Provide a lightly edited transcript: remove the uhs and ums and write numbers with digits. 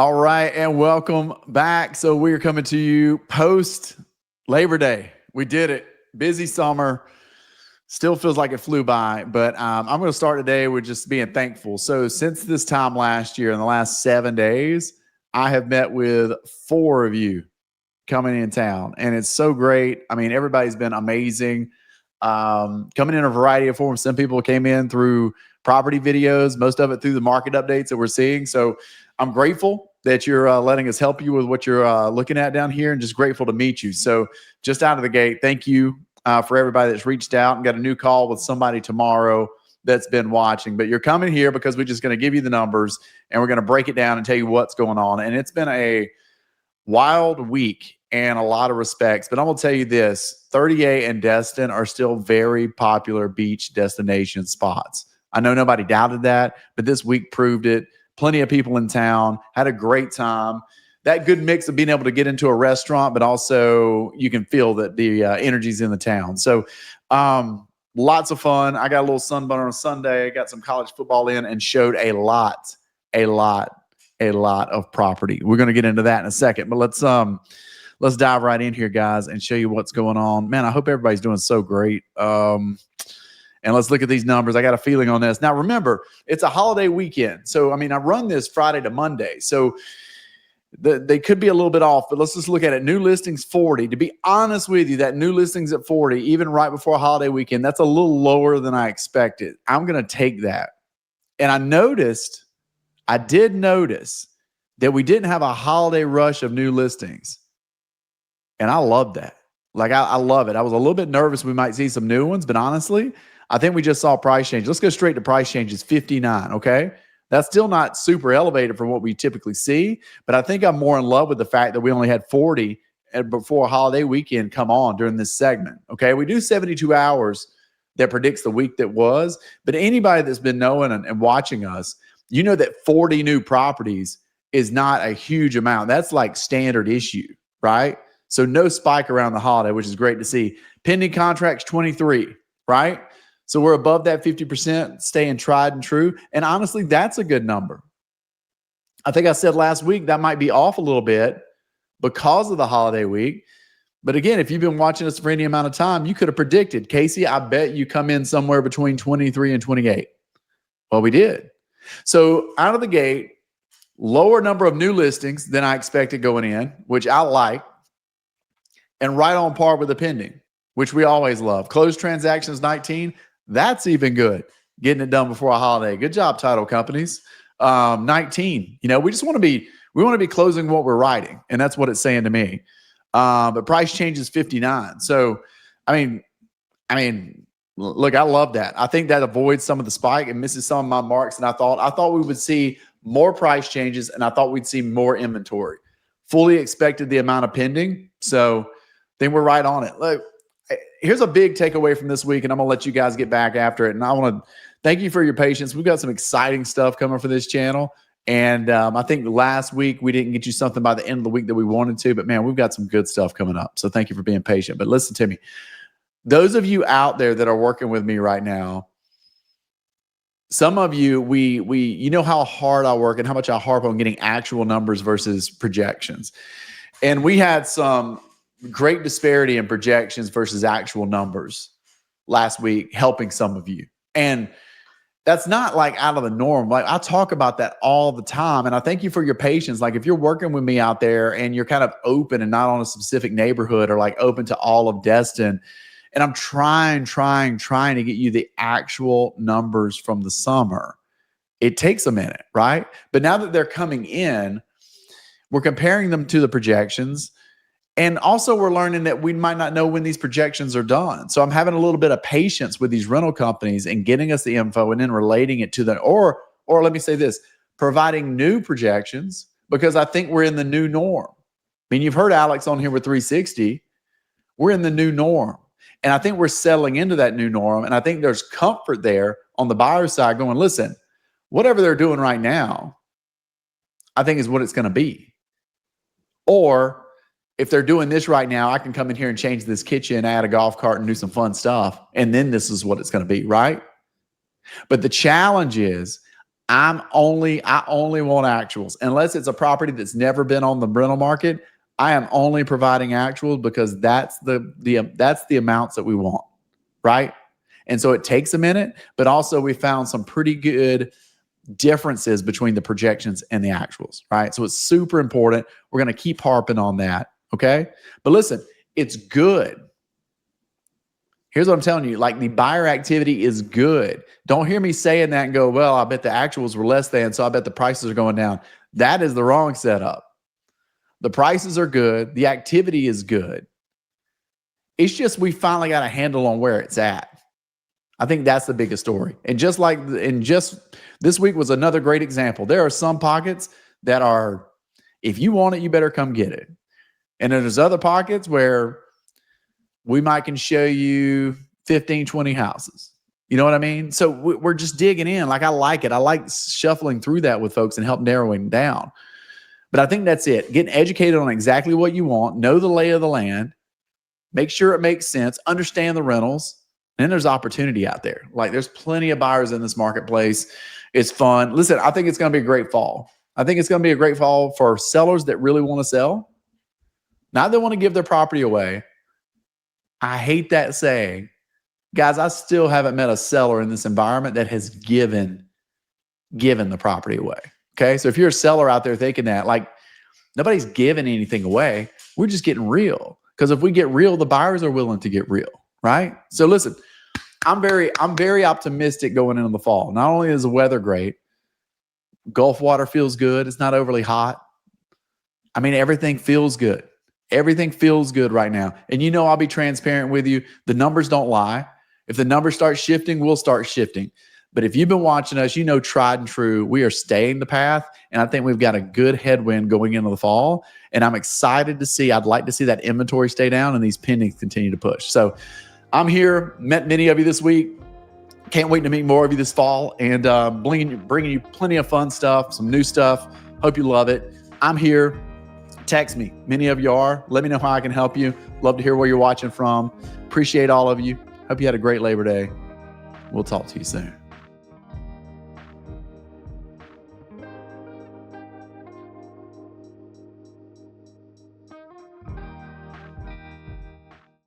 All right, and welcome back. So we are coming to you post-Labor Day. We did it. Busy summer. Still feels like it flew by, but I'm going to start today with just being thankful. So since this time last year, in the last 7 days, I have met with 4 of you coming in town, and it's so great. I mean, everybody's been amazing. Coming in a variety of forms. Some people came in through property videos, most of it through the market updates that we're seeing. So I'm grateful that you're letting us help you with what you're looking at down here, and just grateful to meet you. So just out of the gate, thank you for everybody that's reached out, and got a new call with somebody tomorrow that's been watching. But you're coming here because we're just going to give you the numbers, and we're going to break it down and tell you what's going on. And it's been a wild week in a lot of respects, but I'm going to tell you this: 38 and Destin are still very popular beach destination spots. I know nobody doubted that, but this week proved it. Plenty of people in town, had a great time. That good mix of being able to get into a restaurant, but also you can feel that the energy's in the town. So lots of fun. I got a little sunburn on Sunday, got some college football in, and showed a lot of property. We're going to get into that in a second, but let's dive right in here, guys, and show you what's going on. Man, I hope everybody's doing so great. And let's look at these numbers. I got a feeling on this. Now, remember, it's a holiday weekend. So, I mean, I run this Friday to Monday. So they could be a little bit off, but let's just look at it. New listings 40. To be honest with you, that new listings at 40, even right before a holiday weekend, that's a little lower than I expected. I'm going to take that. And I did notice that we didn't have a holiday rush of new listings. And I love that. Like, I love it. I was a little bit nervous we might see some new ones, but honestly, I think we just saw price change. Let's go straight to price changes, 59, okay? That's still not super elevated from what we typically see, but I think I'm more in love with the fact that we only had 40 before a holiday weekend come on during this segment, okay? We do 72 hours that predicts the week that was, but anybody that's been knowing and watching us, you know that 40 new properties is not a huge amount. That's like standard issue, right? So no spike around the holiday, which is great to see. Pending contracts, 23, right? So we're above that 50%, staying tried and true. And honestly, that's a good number. I think I said last week that might be off a little bit because of the holiday week. But again, if you've been watching us for any amount of time, you could have predicted, Casey, I bet you come in somewhere between 23 and 28. Well, we did. So out of the gate, lower number of new listings than I expected going in, which I like, and right on par with the pending, which we always love. Closed transactions 19. That's even good. Getting it done before a holiday. Good job, title companies. 19. You know, we want to be closing what we're writing, and that's what it's saying to me. But price change is 59. So, I mean, look, I love that. I think that avoids some of the spike and misses some of my marks. And I thought we would see more price changes, and I thought we'd see more inventory. Fully expected the amount of pending. So, I think we're right on it. Look, here's a big takeaway from this week, and I'm going to let you guys get back after it. And I want to thank you for your patience. We've got some exciting stuff coming for this channel. And I think last week we didn't get you something by the end of the week that we wanted to, but man, we've got some good stuff coming up. So thank you for being patient. But listen to me. Those of you out there that are working with me right now, some of you, you know how hard I work and how much I harp on getting actual numbers versus projections. And we had some great disparity in projections versus actual numbers last week, helping some of you. And that's not like out of the norm. Like, I talk about that all the time. And I thank you for your patience. Like, if you're working with me out there and you're kind of open and not on a specific neighborhood, or like open to all of Destin, and I'm trying to get you the actual numbers from the summer, it takes a minute, right? But now that they're coming in, we're comparing them to the projections. And also we're learning that we might not know when these projections are done. So I'm having a little bit of patience with these rental companies and getting us the info and then relating it to them. Or let me say this, providing new projections, because I think we're in the new norm. I mean, you've heard Alex on here with 360. We're in the new norm. And I think we're settling into that new norm. And I think there's comfort there on the buyer side going, listen, whatever they're doing right now, I think is what it's going to be. Or if they're doing this right now, I can come in here and change this kitchen, add a golf cart, and do some fun stuff. And then this is what it's going to be, right? But the challenge is, I only want actuals. Unless it's a property that's never been on the rental market, I am only providing actuals because that's the amounts that we want, right? And so it takes a minute, but also we found some pretty good differences between the projections and the actuals, right? So it's super important. We're going to keep harping on that, okay? But listen, it's good. Here's what I'm telling you, like the buyer activity is good. Don't hear me saying that and go, well, I bet the actuals were less than, so I bet the prices are going down. That is the wrong setup. The prices are good. The activity is good. It's just we finally got a handle on where it's at. I think that's the biggest story. And just this week was another great example. There are some pockets that are, if you want it, you better come get it. And then there's other pockets where we might can show you 15, 20 houses. You know what I mean? So we're just digging in. Like, I like it. I like shuffling through that with folks and help narrowing down. But I think that's it. Getting educated on exactly what you want, know the lay of the land, make sure it makes sense, understand the rentals. And then there's opportunity out there. Like, there's plenty of buyers in this marketplace. It's fun. Listen, I think it's going to be a great fall. I think it's going to be a great fall for sellers that really want to sell. Not that want to give their property away. I hate that saying. Guys, I still haven't met a seller in this environment that has given the property away. Okay? So if you're a seller out there thinking that, like, nobody's giving anything away. We're just getting real. Because if we get real, the buyers are willing to get real, right? So listen, I'm very optimistic going into the fall. Not only is the weather great, Gulf water feels good. It's not overly hot. I mean, everything feels good. Everything feels good right now. And you know, I'll be transparent with you. The numbers don't lie. If the numbers start shifting, we'll start shifting. But if you've been watching us, you know, tried and true, we are staying the path. And I think we've got a good headwind going into the fall. And I'm excited to see, I'd like to see that inventory stay down and these pendings continue to push. So I'm here, met many of you this week. Can't wait to meet more of you this fall and bringing you plenty of fun stuff, some new stuff. Hope you love it. I'm here. Text me. Many of you are. Let me know how I can help you. Love to hear where you're watching from. Appreciate all of you. Hope you had a great Labor Day. We'll talk to you soon.